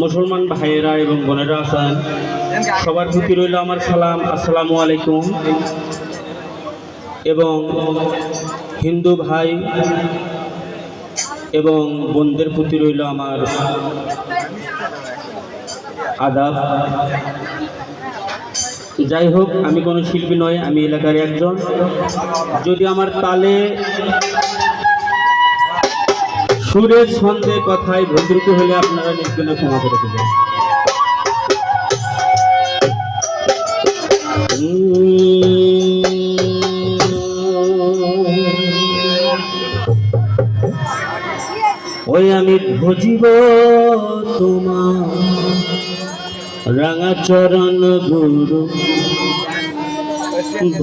মুসলমান ভাইয়েরা এবং বোনেরা আছেন, সবার প্রতি রইল আমার সালাম, আসসালামু আলাইকুম। এবং হিন্দু ভাই এবং বোনদের প্রতি রইল আমার আদাব। যাই হোক, আমি কোনো শিল্পী নই, আমি এলাকার একজন। যদি আমার তালে সুরের ছন্দে কথায় ভদ্রুতি হলে আপনারা নির্জনে ক্ষমা করে দেবেন। ওই আমি ভজিব তোমার রাঙা চরণ গুরু,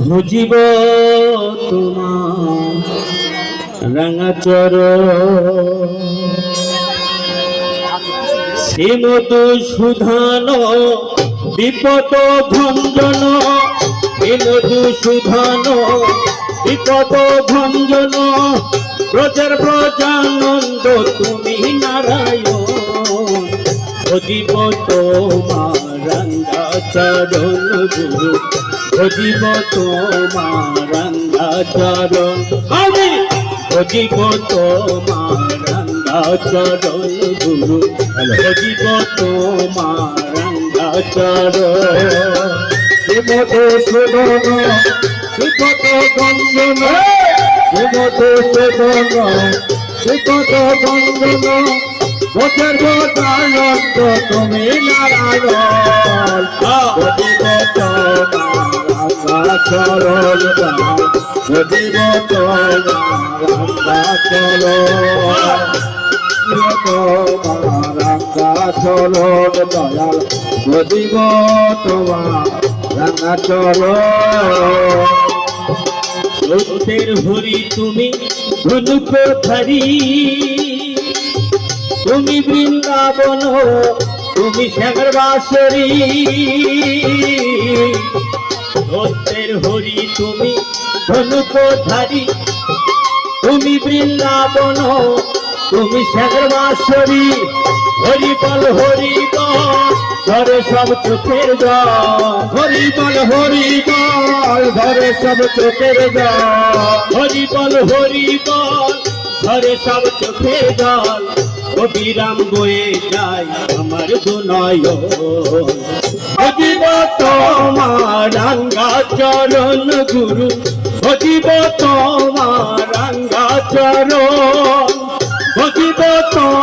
ভজিব তোমার রাঙা চরণ। সে মধুসূদন বিপদ ভঞ্জন, সে মধুসূদন বিপদ ভঞ্জন, ব্রজের ব্রজানন্দ তুমি নারায়ণ। ভজিব তোমার রাঙা চরণ গুরু, ভজিব তোমার রাঙা চরণ। আমি ভজিব তোমার রাঙা চরণ গুরু, ভজিব তোমার রাঙা চরণ। মধুসূদন বিপদ ভঞ্জন, মধুসূদন বিপদ ভঞ্জন, ব্রজের ব্রজানন্দ তুমি নারায়ণ। ভজিব তোমার রাঙা চরণ, ভজিব তোমার রাঙা চরণ, তোমার রাঙা চরণ দয়াল, ভজিব তোমার রাঙা চরণ। সত্যের হরি তুমি ধনুকধারী, তুমি বৃন্দাবন, তুমি শ্যামের বাঁশরী। সত্যের হরি তুমি ধনুকধারী, তুমি বৃন্দাবন, তুমি শ্যামের বাঁশরী। হরি বল হরি বল ধরে সব চোখের জল, হরি বল হরি বল ধরে সব চোখের জল, হরি বল হরি বল ধরে সব চোখের জল। অবিরাম বয়ে যায় আমার দুনয়ন, ভজিব তোমার রাঙা চরণ গুরু, ভজিব তোমার রাঙা চরণ, ভজিব তোমার